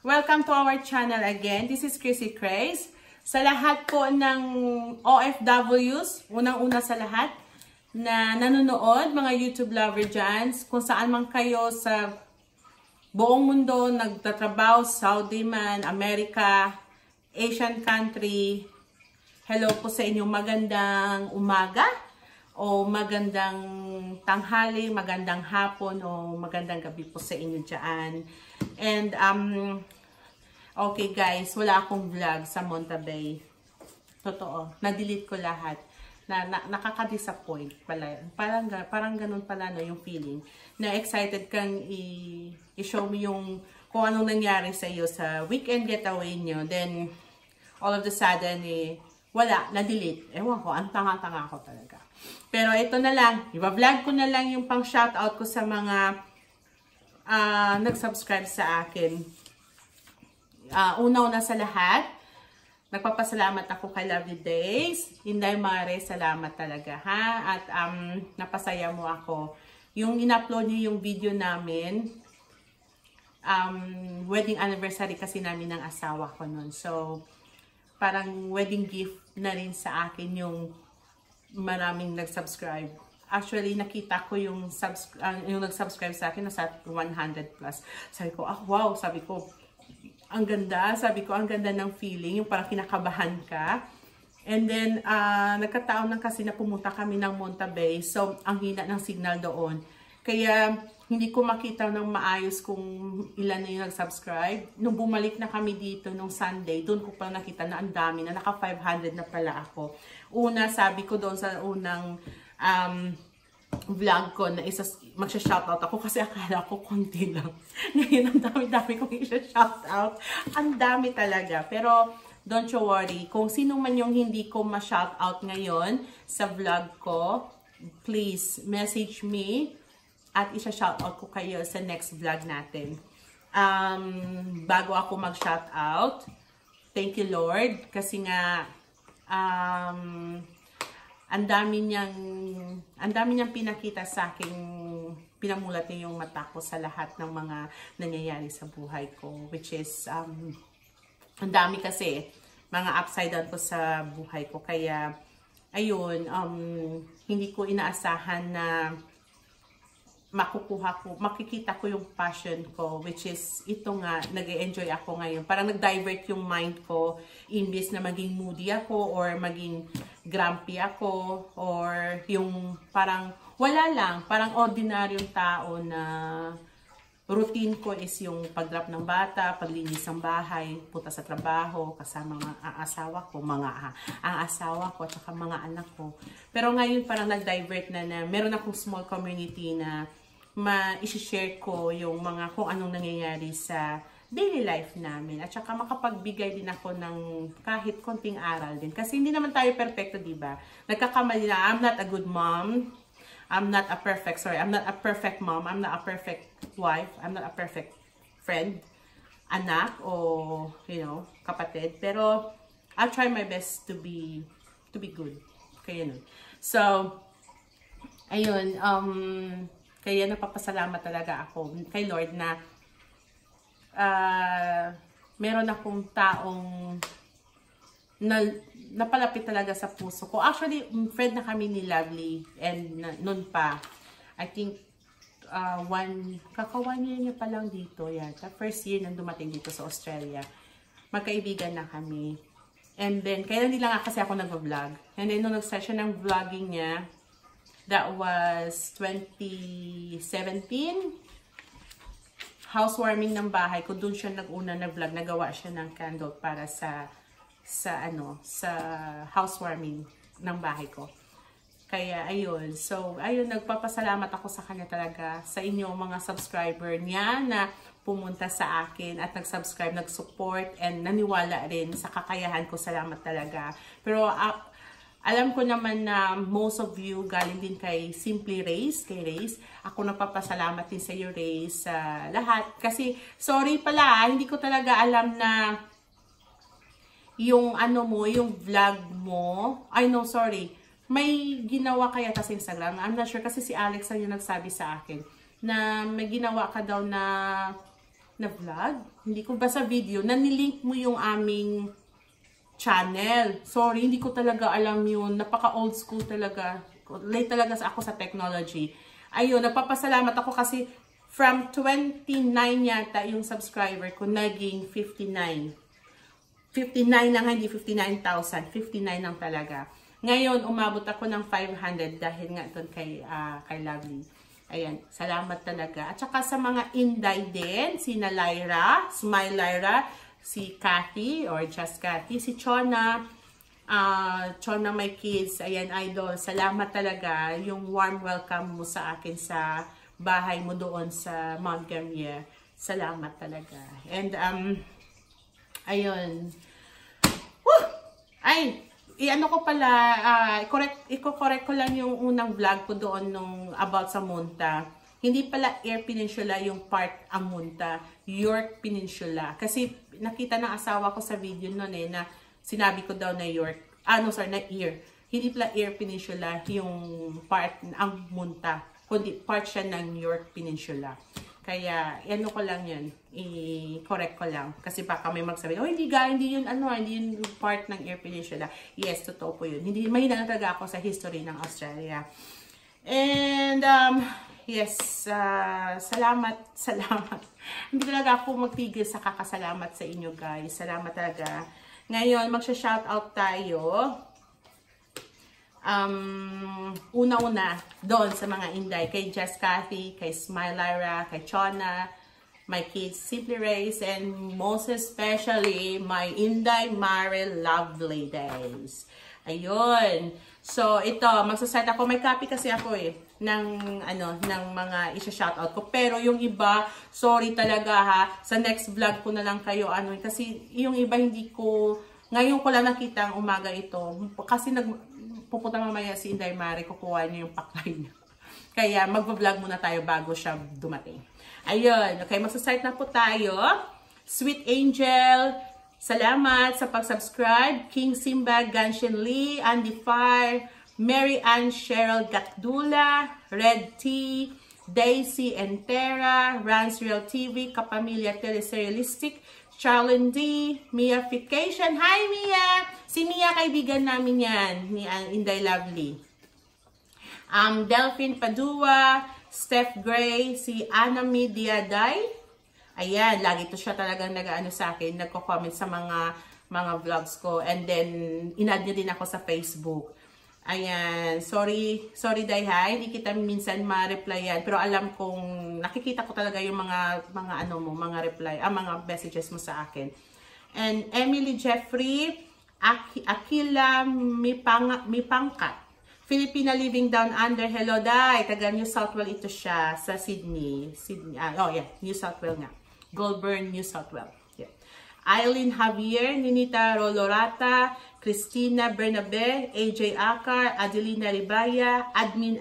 Welcome to our channel again. This is Chrissy Craze. Sa lahat po ng OFWs, unang-una sa lahat na nanonood, mga YouTube lover dyan, kung saan man kayo sa buong mundo, nagtatrabaho, Saudi man, America, Asian country, hello po sa inyong magandang umaga, o magandang tanghali, magandang hapon, o magandang gabi po sa inyo dyan. And, okay guys, wala akong vlog sa Monta Bay. Totoo, na-delete ko lahat. Nakaka-disappoint pala. Parang ganun pala no, yung feeling. Na excited kang i-show mo yung kung anong nangyari sa iyo sa weekend getaway nyo. Then, all of a sudden, wala, na-delete. Ewan ko, ang tanga-tanga ko talaga. Pero ito na lang, i-vlog ko na lang yung pang shoutout ko sa mga nag-subscribe sa akin. Una-una sa lahat, nagpapasalamat ako kay Lovely Days. Inday Mare, salamat talaga ha. At napasaya mo ako. Yung in-upload niyo yung video namin, wedding anniversary kasi namin ng asawa ko nun. So, parang wedding gift na rin sa akin yung maraming nag-subscribe. Actually, nakita ko yung nag-subscribe sa akin nasa 100 plus. Sabi ko, wow, sabi ko, ang ganda. Sabi ko, ang ganda ng feeling, yung parang kinakabahan ka. And then, nagkataon lang kasi na pumunta kami ng Monta Bay. So, ang hina ng signal doon. Kaya, hindi ko makita ng maayos kung ilan na yung nag-subscribe. Nung bumalik na kami dito nung Sunday, doon ko pa nakita na ang dami na, naka 500 na pala ako. Una, sabi ko doon sa unang vlog ko na magsha-shoutout ako kasi akala ko konti lang. Ngayon, ang dami-dami kong isa-shoutout. Ang dami talaga. Pero, don't you worry. Kung sino man yung hindi ko ma-shoutout ngayon sa vlog ko, please message me at isa-shoutout ko kayo sa next vlog natin. Bago ako mag-shoutout, thank you Lord kasi nga ang dami niyang pinakita sa akin, pinamulat niya yung mata ko sa lahat ng mga nangyayari sa buhay ko, which is ang dami kasi mga upside down ko sa buhay ko, kaya ayun, hindi ko inaasahan na makikita ko yung passion ko, which is ito nga, nag-enjoy ako ngayon. Parang nag-divert yung mind ko, imbes na maging moody ako, or maging grumpy ako, or yung parang wala lang, parang ordinaryong tao na routine ko is yung pag-drop ng bata, paglinis ng bahay, punta sa trabaho, kasama ang asawa ko, ang asawa ko, at saka mga anak ko. Pero ngayon parang nag-divert na meron akong small community na ma-share ko yung mga kung anong nangyayari sa daily life namin. At saka makapagbigay din ako ng kahit konting aral din. Kasi hindi naman tayo perfecto, diba? Nagkakamali na, I'm not a good mom. I'm not a perfect mom. I'm not a perfect wife. I'm not a perfect friend, anak, o, kapatid. Pero, I'll try my best to be good. Kaya nun. So, ayun, kaya napapasalamat talaga ako kay Lord na meron akong taong napalapit talaga sa puso ko. Actually, friend na kami ni Lovely, and noon pa, I think kaka 1 year niya pa lang dito yata. First year nang dumating dito sa Australia. Magkaibigan na kami. And then, kaya hindi lang kasi ako nag-vlog. And then, nung nag-session ng vlogging niya, that was 2017. Housewarming ng bahay ko. Doon siya nag-una na vlog. Nagawa siya ng candle para sa housewarming ng bahay ko. Kaya, ayun. So, ayun, nagpapasalamat ako sa kanya talaga. Sa inyo, mga subscriber niya na pumunta sa akin at nag-subscribe, nag-support, and naniwala rin sa kakayahan ko. Salamat talaga. Pero, alam ko naman na most of you galing din kay Simply Race, kay Race. Ako nagpapasalamat din sa iyo, Race, sa lahat. Kasi, sorry pala, hindi ko talaga alam na yung yung vlog mo, sorry, may ginawa kaya sa Instagram. I'm not sure kasi si Alex ang yung nagsabi sa akin na may ginawa ka daw na na vlog. Hindi ko basta video na nilink mo yung aming channel. Sorry, hindi ko talaga alam yun. Napaka old school talaga. Late talaga ako sa technology. Ayun, nagpapasalamat ako kasi from 29 yata yung subscriber ko, naging 59. 59 na hindi 59,000. 59 lang talaga. Ngayon, umabot ako ng 500 dahil nga doon kay Lovely. Ayan, salamat talaga. At saka sa mga Inday din, si Lyra, Smile Lyra, si Cathy or Just Cathy, si Chona, Chona My Kids, ayan idol, salamat talaga yung warm welcome mo sa akin sa bahay mo doon sa Mount Gambier. Salamat talaga. And ayun. Woo! Ay, ano ko pala, i-correct ko lang yung unang vlog ko doon nung about sa Munta. Hindi pala Eyre Peninsula yung part ang Munta, York Peninsula. Kasi nakita ng asawa ko sa video noon na sinabi ko daw na York, na Eyre. Hindi pala Eyre Peninsula yung part ang Munta, kundi part siya ng York Peninsula. Kaya, ano ko lang yun, i-correct ko lang. Kasi baka may magsabi, oh hindi yun, hindi yun part ng Eyre Peninsula. Yes, totoo po yun. Mahina na talaga ako sa history ng Australia. And, yes, salamat. Hindi talaga ako magpigil sa kakasalamat sa inyo guys. Salamat talaga. Ngayon, magsha-shoutout tayo. Una-una doon sa mga Inday, kay Just Cathy, kay Smile Lyra, kay Chona, my kids Simply Race, and most especially my Inday Mare Lovely Days. Ayun. So ito, magsasite ako, may copy kasi ako ng mga isa-shoutout ko. Pero yung iba, sorry talaga ha, sa next vlog ko na lang kayo kasi yung iba hindi ko ngayon ko lang nakita ang umaga ito kasi pupunta mamaya si Inday Mare, kukuha niya yung paklay niya. Kaya magva-vlog muna tayo bago siya dumating. Ayun, okay, magsasite na po tayo. Sweet Angel, salamat sa pag-subscribe. King Simba, Ganshin Lee, Andy Fire, Mary Ann Cheryl Gatdula, Red T, Daisy Entera, Ransreal TV, Kapamilya Teleserialistic, Charlene D, Mia Fication. Hi Mia! Si Mia, kaibigan namin yan, ni Inday Lovely. Delphine Padua, Steph Gray, si Anami Diaday. Ayan, lagi to siya talagang nag-ano sa akin, nagko-comment sa mga vlogs ko. And then, in-add niya din ako sa Facebook. Ayan, sorry Day, hindi kita minsan ma-replyan. Pero alam kong, nakikita ko talaga yung mga reply, mga messages mo sa akin. And Emily Jeffrey, Akila Mipangkat, Filipina Living Down Under, hello Day, taga New South Wales ito siya, sa Sydney, New South Wales nga. Goulburn, New South Wales. Yeah. Eileen Javier, Ninita Rolorata, Christina Bernabe, AJ Akar, Adelina Ribaya, Admin,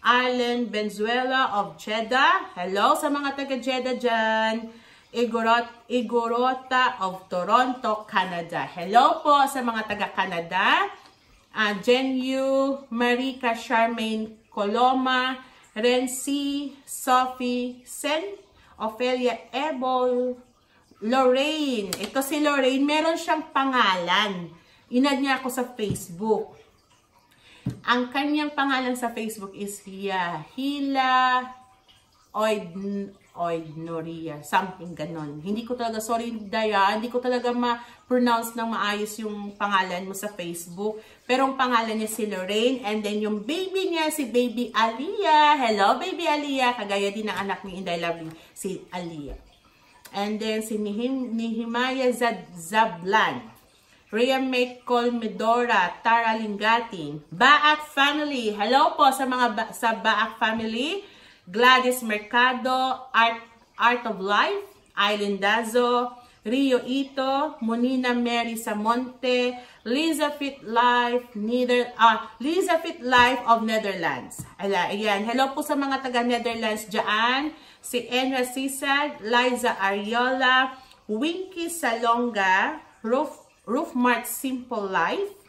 Arlen Benzuela of Jeddah. Hello sa mga taga Jeddah dyan. Igorota of Toronto, Canada. Hello po sa mga taga Canada. Jenyu, Marika Charmaine Coloma, Renzi, Sophie Sen, Ophelia Ebol, Lorraine. Ito si Lorraine, meron siyang pangalan. Inad niya ako sa Facebook. Ang kanyang pangalan sa Facebook is Hila Oidnoria, something ganon. Hindi ko talaga, sorry Daya, hindi ko talaga ma-pronounce ng maayos yung pangalan mo sa Facebook. Pero ang pangalan niya si Lorraine, and then yung baby niya si Baby Aliyah. Hello Baby Aliyah, kagaya din ng anak ni Inday Lovely, si Aliyah. And then si Nihimaya Zablan, Rhea Michael Medora, Tara Lingating, Baak Family. Hello po sa mga sa Baak Family. Gladys Mercado, Art of Life, Aileen Dazo, Rio Ito, Monina Mary Samonte, Liza Fit Life of Netherlands. Ayan, hello po sa mga taga Netherlands dyan. Si Enra Sisag, Liza Ariola, Winky Salonga, Roof Mart Simple Life,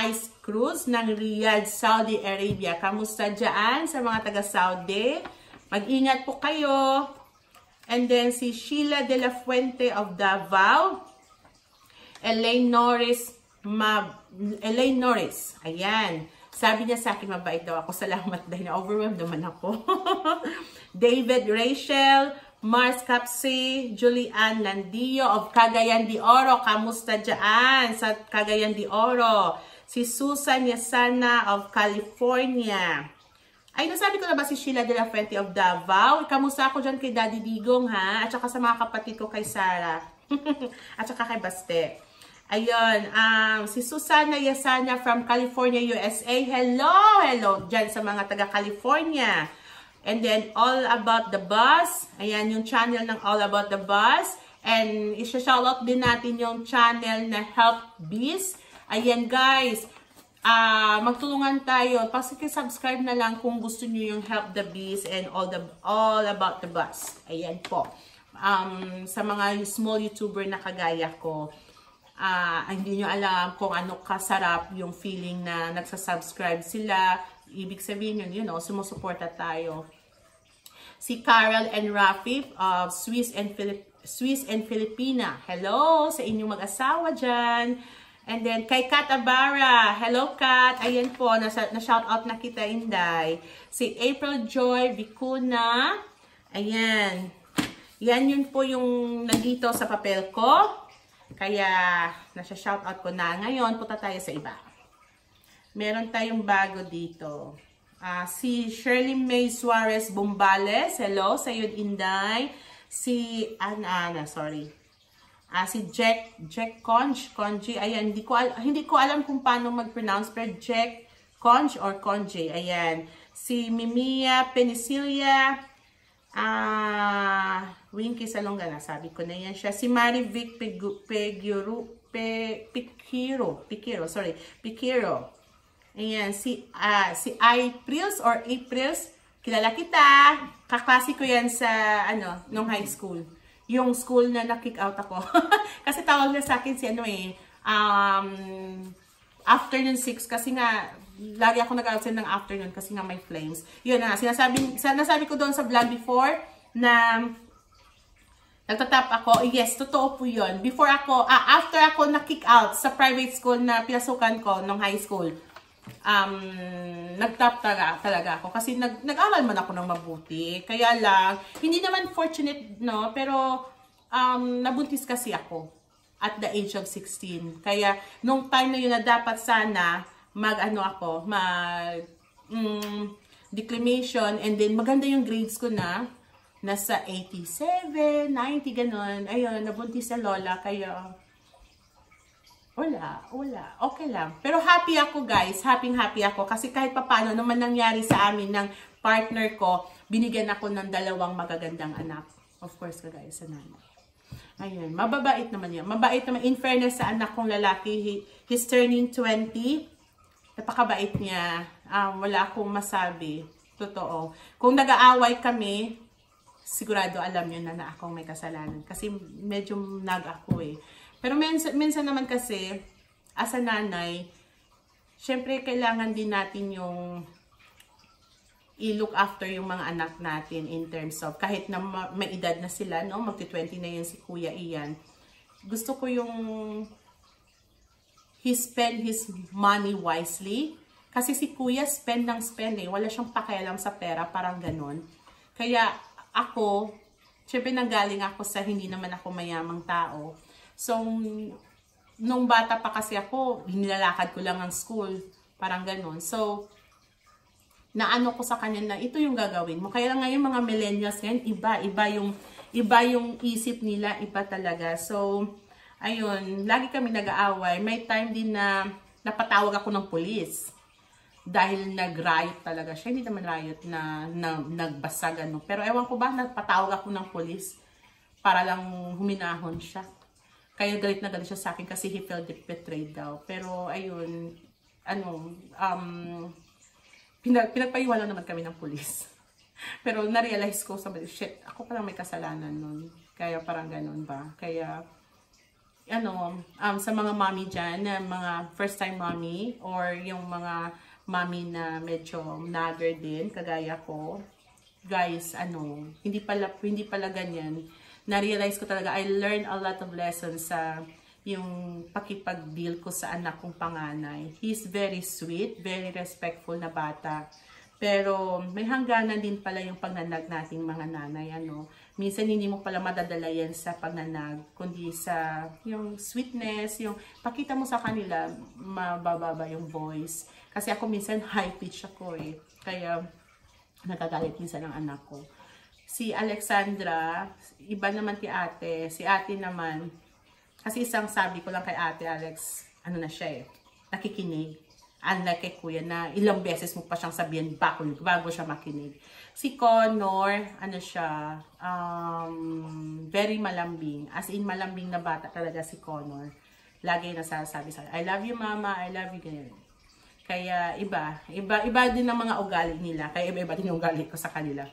Ice Cruise ng Riyadh, Saudi Arabia. Kamusta dyan sa mga taga-Saudi? Mag-ingat po kayo. And then si Sheila De La Fuente of Davao. Elaine Norris. Ayan. Sabi niya sa akin, mabait daw ako. Salamat dahil na-overwhelmed naman ako. David Rachel, Mars Capsi, Julian Landillo of Cagayan de Oro. Kamusta dyan sa Cagayan de Oro? Si Susan Yasana of California. Ay, nasabi ko na ba si Sheila De La Fuente of Davao? Kamusta ako dyan kay Daddy Digong, ha? At saka sa mga kapatid ko kay Sarah. At saka kay Baste. Ayun, si Susana Yasana from California, USA. Hello, hello dyan sa mga taga-California. And then, All About the Bus. Ayan, yung channel ng All About the Bus. And, isa-shoutout din natin yung channel na Help Biz. Ayan, guys. Magtulungan tayo. Paki-subscribe na lang kung gusto niyo yung Help the Bees and all about the bus. Ayan po. Sa mga small YouTuber na kagaya ko, hindi nyo alam kung ano kasarap yung feeling na nagsasubscribe sila. Ibig sabihin yun, you know, sumusuporta tayo. Si Carol and Rafi of Swiss and Filipina. Hello sa inyong mag-asawa dyan. And then, kay Kat Abara. Hello, Kat. Ayan po, na-shoutout na kita, Inday. Si April Joy Vicuna. Ayan. Yan yun po yung nandito sa papel ko. Kaya, nasa-shoutout ko na. Ngayon, punta tayo sa iba. Meron tayong bago dito. Si Shirley May Suarez Bombales. Hello, sa iyo, Inday. Si sorry. Si Jack Conji, ayan, hindi ko alam kung paano mag-pronounce, pero Jack Conj or Conji, ayan. Si Mimia Penicilia, Winky Salonga, sabi ko na yan siya. Si Marivic Pikiro, ayan. Si Aprils or Aprils, kilala kita, kaklase ko yan sa, nung high school. Yung school na na-kick out ako. Kasi tawag na sa akin si afternoon 6 kasi nga lagi ako nag-outside ng afternoon kasi nga may flames. Yun na, sinasabi ko doon sa vlog before na nagtatap ako. Yes, totoo po yun. After ako na-kick out sa private school na pinasukan ko nung high school, nag-top talaga ako kasi nag-aral man ako ng mabuti. Kaya lang, hindi naman fortunate, no, pero nabuntis kasi ako at the age of 16. Kaya nung time na yun na dapat sana declamation, and then maganda yung grades ko na nasa 87, 90 ganon. Ayun, nabuntis sa lola, kaya wala. Okay lang. Pero happy ako, guys. Happy ako. Kasi kahit papaano naman nangyari sa amin ng partner ko, binigyan ako ng 2 magagandang anak. Of course, kagaya sa nanay. Ayun. Mababait naman yan. Mabait naman. In fairness sa anak kong lalaki, he's turning 20. Napakabait niya. Wala akong masabi. Totoo. Kung nag-aaway kami, sigurado alam nyo na akong may kasalanan. Kasi medyo ako eh. Pero minsan naman kasi, as a nanay, syempre kailangan din natin yung i-look after yung mga anak natin in terms of, kahit na may edad na sila, no? Magti-20 na yun si Kuya Ian. Gusto ko yung he spend his money wisely. Kasi si Kuya spend eh. Wala siyang pakialam sa pera, parang ganon. Kaya ako, syempre nanggaling ako sa hindi naman ako mayamang tao. So, nung bata pa kasi ako, nilalakad ko lang ang school. Parang ganun. So, naano ko sa kanya na ito yung gagawin mo. Kaya ngayon mga millennials ngayon, iba yung isip nila, iba talaga. So, ayun, lagi kami nag-aaway. May time din na napatawag ako ng pulis. Dahil nag-riot talaga siya. Hindi naman riot na nagbasag ano. Pero ewan ko ba, napatawag ako ng pulis para lang huminahon siya. Kaya galit na galit siya sa akin kasi he felt betrayed daw. Pero ayun, pinagpaiwala naman kami ng pulis. Pero na-realize ko, shit, ako parang may kasalanan nun. Kaya parang ganun ba? Kaya, sa mga mommy dyan, mga first time mommy, or yung mga mommy na medyo nagger din, kagaya ko, guys, hindi pala ganyan. Na-realize ko talaga, I learned a lot of lessons sa yung pakipag-deal ko sa anak kong panganay. He's very sweet, very respectful na bata. Pero may hangganan din pala yung pagnanag nating mga nanay, Minsan hindi mo pala madadala yan sa pagnanag, kundi sa yung sweetness, yung pakita mo sa kanila, mabababa yung voice. Kasi ako minsan high pitch ako Kaya nagagalit minsan ang anak ko. Si Alexandra, iba naman kay ate. Si ate naman, kasi isang sabi ko lang kay ate Alex, na siya nakikinig. Unlike kay kuya na ilang beses mo pa siyang sabihin bago siya makinig. Si Connor, siya, very malambing. As in, malambing na bata talaga si Connor. Lagi nasasabi sa I love you mama, I love you, ganyan. Kaya iba din ang mga ugali nila. Kaya iba din yung ugali ko sa kanila.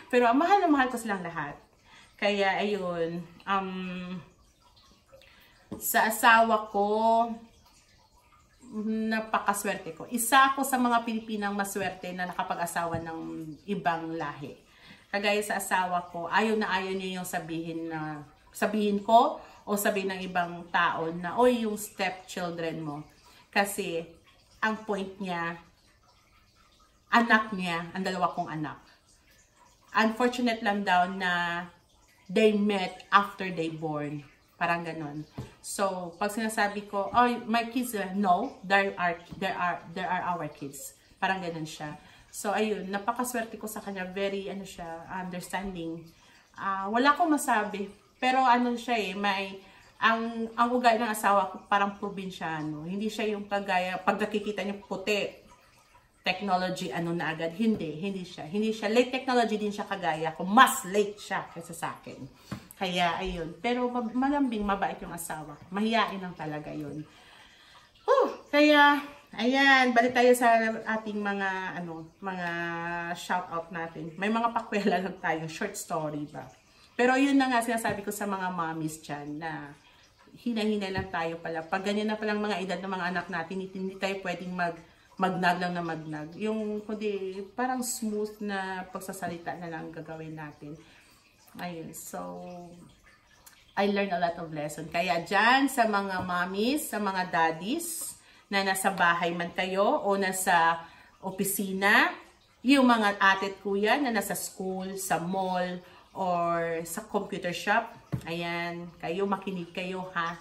Pero mahal na mahal ko silang lahat. Kaya ayun, sa asawa ko, napakaswerte ko. Isa ako sa mga Pilipinang maswerte na nakapag-asawa ng ibang lahi. Kagaya sa asawa ko, ayaw niya yung sabihin ko o sabihin ng ibang tao na, oy, yung stepchildren mo. Kasi, ang point niya, anak niya, ang dalawa kong anak. Unfortunate lang daw na they met after they born. Parang ganon. So, pag sinasabi ko, oh, my kids, no, there are our kids. Parang ganon siya. So, ayun, napakaswerte ko sa kanya. Very, understanding. Wala akong masabi. Pero, siya ang ugali ng asawa ko, parang probinsyano. Hindi siya yung kagaya, pag nakikita niyo puti, technology, na agad. Hindi siya. Late technology din siya kagaya ko. Mas late siya kaysa sa akin. Kaya, ayun. Pero, malambing, mabait yung asawa. Mahiyain lang talaga yun. Kaya, ayan. Balik tayo sa ating mga, mga shoutout natin. May mga pakwela lang tayo. Short story ba? Pero, yun na nga sinasabi ko sa mga mommies dyan na hina-hina lang tayo pala. Pag ganyan na palang mga edad ng mga anak natin, hindi tayo pwedeng magnag lang na magnag. Yung, kundi, parang smooth na pagsasalita na lang gagawin natin. Ayun, so, I learned a lot of lesson. Kaya dyan, sa mga mommies, sa mga daddies, na nasa bahay man kayo, o nasa opisina, yung mga ate at kuya na nasa school, sa mall, or sa computer shop, ayan, kayo, makinig kayo, ha?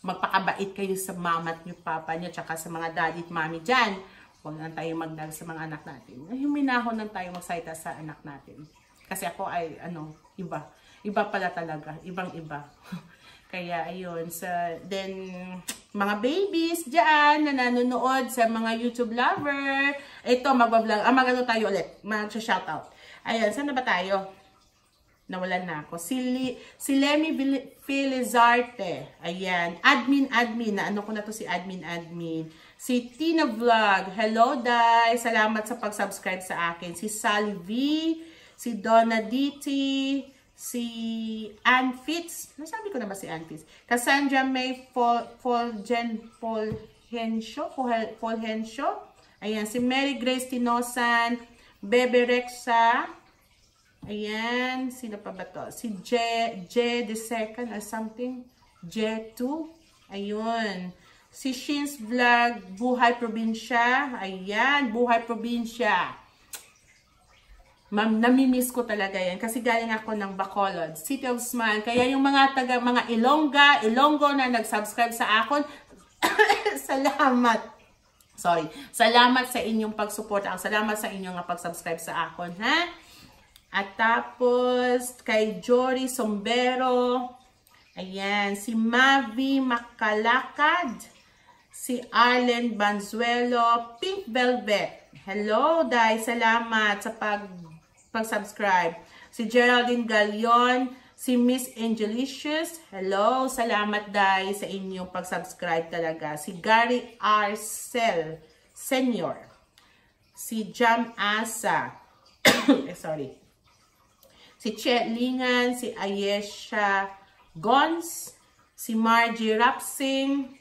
Magpakabait kayo sa mama at yung papa nyo, tsaka sa mga daddy at mommy dyan. Huwag lang tayo magdag sa mga anak natin. Ay, huminahon lang tayo magsalita sa anak natin. Kasi ako ay, iba. Iba pala talaga. Ibang-iba. Kaya, ayun. So, then, mga babies dyan na nanonood sa mga YouTube lover. Ito, magbablog. Magano tayo ulit. Mag-shoutout. Ayun, saan na ba tayo? Nawalan na ako. Si Lemmy Felizarte. Ayan. Admin. Naano ko na to si admin. Si Tina Vlog. Hello, Day. Salamat sa pag-subscribe sa akin. Si Sally V. Si Donna Diti, si Ann Fitz, nasabi ko na ba si Ann Fitz? Cassandra May Polhensyo, ayan, si Mary Grace Tinosan, Bebe Rexa, ayan, sino pa ba to? Si J the second or something, J2, ayun, si Shins Vlog, Buhay Probinsya, ayan, Buhay Probinsya. Ma'am, namimiss ko talaga yan. Kasi galing ako ng Bacolod, City of Smile. Kaya yung mga Ilonggo na nag-subscribe sa akin, salamat. Salamat sa inyong pag-support. Salamat sa inyong pag-subscribe sa akin, ha? At tapos, kay Jory Sombero, ayan, si Mavi Makalakad, si Arlen Banzuelo, Pink Velvet. Hello, Day. Salamat sa pag-subscribe. Si Geraldine Galion, si Miss Angelicious. Hello, salamat, Day, sa inyong pag-subscribe talaga. Si Gary Arcel Senior. Si Jam Asa. Sorry. Si Chet Lingan, si Ayesha Gons, si Margie Rapsing,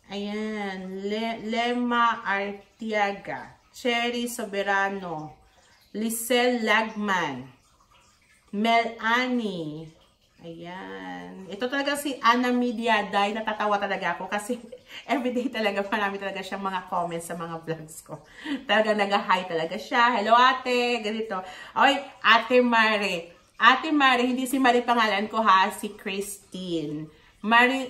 ayan, Lema Artiaga, Cherry Soberano, Lisel Lagman. Mel Annie. Ayan. Ito talaga si Ana Mediaday. Natatawa talaga ako kasi everyday talaga marami talaga siyang mga comments sa mga vlogs ko. Talaga nag-hi talaga siya. Hello ate. Ganito. Oy, Ate Mare. Ate Mare, hindi si Mare pangalan ko ha. Si Christine.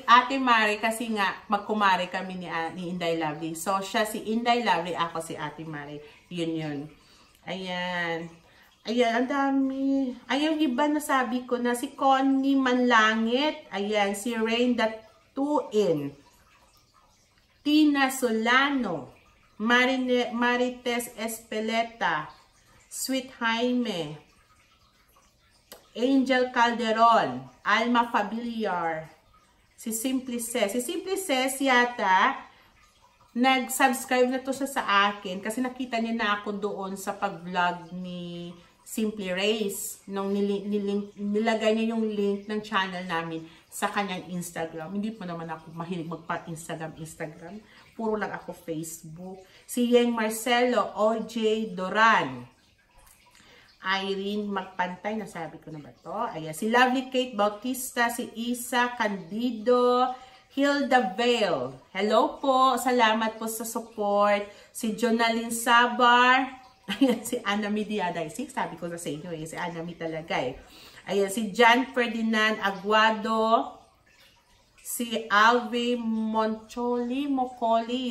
Ate Mare kasi nga magkumare kami ni Inday Lovely. So siya si Inday Lovely. Ako si Ate Mare. Yun. Ayan. Ayan, ang dami. Ayan, iba na sabi ko na si Connie Manlangit. Ayan, si Rain that 2 in. Tina Solano. Marites Espeleta. Sweet Jaime. Angel Calderon. Alma Familiar. Si Simplices. Si Simplices yata, nag-subscribe na to sa akin kasi nakita niya na ako doon sa pag-vlog ni Simply Race, nung nilagay niya yung link ng channel namin sa kanyang Instagram. Hindi pa naman ako mahilig magpa-Instagram. Puro lang ako Facebook. Si Yeng Marcelo, OJ Doran. Irene Magpantay, nasabi ko na ba to? Ayan, si Lovely Kate Bautista, si Isa Candido, Hilda Vale. Hello po, salamat po sa support. Si Jonalyn Sabar. Ayan, si Ana Mediaday. Sabi ko sa inyo si Ana Mi talaga Ayan, si John Ferdinand Aguado. Si Alvi Mocoli,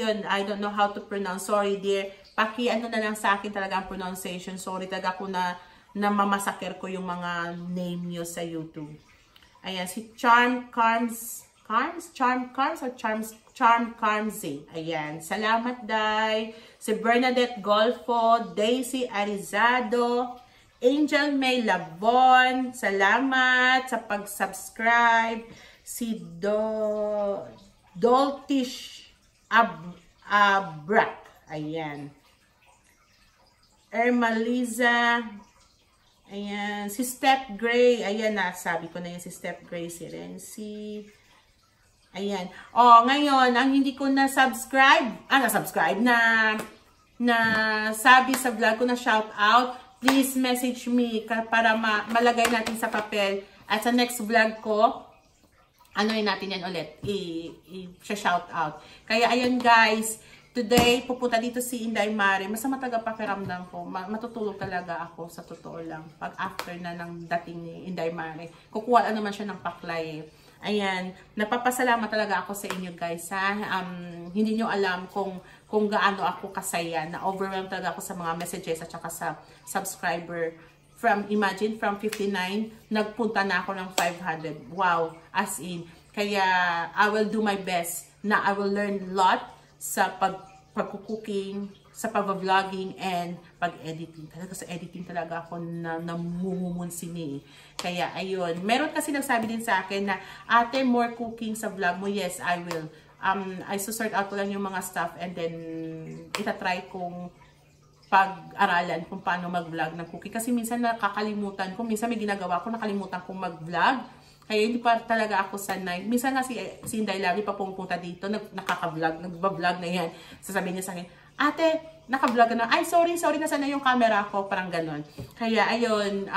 yun, I don't know how to pronounce. Sorry dear. Ano na lang sa akin talaga ang pronunciation. Sorry talaga ako na mamasaker ko yung mga name nyo sa YouTube. Ayan, si Charm Carmsy. Ayan, salamat Day. Si Bernadette Golfo, Daisy Arizado, Angel May Labon, salamat sa pag-subscribe. Si Doltish Abrak, ayan. Ermaliza, ayan. Si Steph Gray, ayan na, sabi ko na yun si Steph Gray, si Renzi. Ayan. Ngayon, ang hindi ko na-subscribe, na sabi sa vlog ko na shout out, please message me para malagay natin sa papel. At sa next vlog ko, natin yan ulit, i-shout out. Kaya ayan guys, today, pupunta dito si Inday Mare. Masama pakiramdam ko. Matutulog talaga ako sa totoo lang. Pag after na ng dating ni Inday Mare. Kukuha naman siya ng paklay. Ayan, napapasalamat talaga ako sa inyo guys ha. Hindi nyo alam kung gaano ako kasaya. Na-overwhelmed talaga ako sa mga messages at saka sa subscriber. Imagine from 59, nagpunta na ako ng 500. Wow, as in. Kaya I will do my best na I will learn a lot sa pag-cooking, sa pag-vlogging, and pag-editing. Talaga sa editing talaga ako namumunsini. Kaya ayun, meron kasi nagsabi din sa akin na, ate, more cooking sa vlog mo. Yes, I will. I sort out ko lang yung mga stuff and then itatry kong pag-aralan kung paano mag-vlog ng cooking. Kasi minsan nakakalimutan ko. Minsan may ginagawa ko, nakalimutan kong mag-vlog. Kaya hindi pa talaga ako sanay. Minsan nga si Inday Lovely pa pumunta dito, nakaka-vlog, nagba-vlog na yan. Sasabihin niya sa akin, ate, naka-vlog na. Ay, sorry na sanay yung camera ko. Parang ganon. Kaya ayun,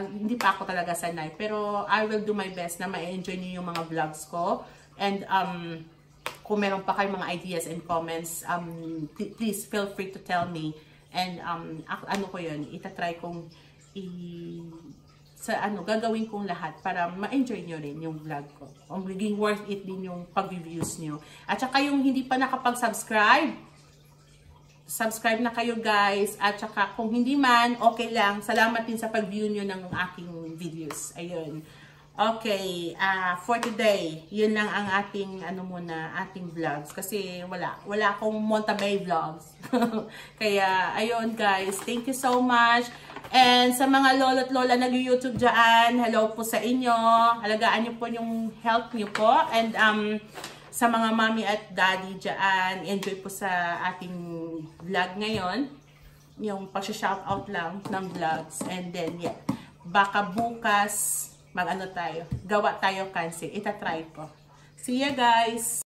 hindi pa ako talaga sanay. Pero I will do my best na ma-enjoy niyo yung mga vlogs ko. And kung meron pa kayong mga ideas and comments, please feel free to tell me. And ano ko yun, itatry kong gagawin kong lahat para ma-enjoy nyo rin yung vlog ko. Magiging worth it din yung pag-views nyo. At saka yung hindi pa nakapag-subscribe, subscribe na kayo guys. At saka kung hindi man, okay lang. Salamat din sa pag-view nyo ng aking videos. Ayun. Okay, for today, yun lang ang ating ating vlogs kasi wala akong Montabay vlogs. Kaya ayun guys, thank you so much. And sa mga lolo't lola nag-YouTube diyan, hello po sa inyo. Alagaan niyo po yung health niyo po, and sa mga mommy at daddy diyan, enjoy po sa ating vlog ngayon. Yung pag-shout out lang ng vlogs, and then yeah, baka bukas gawa tayo kansi. Itatry ko. See ya guys!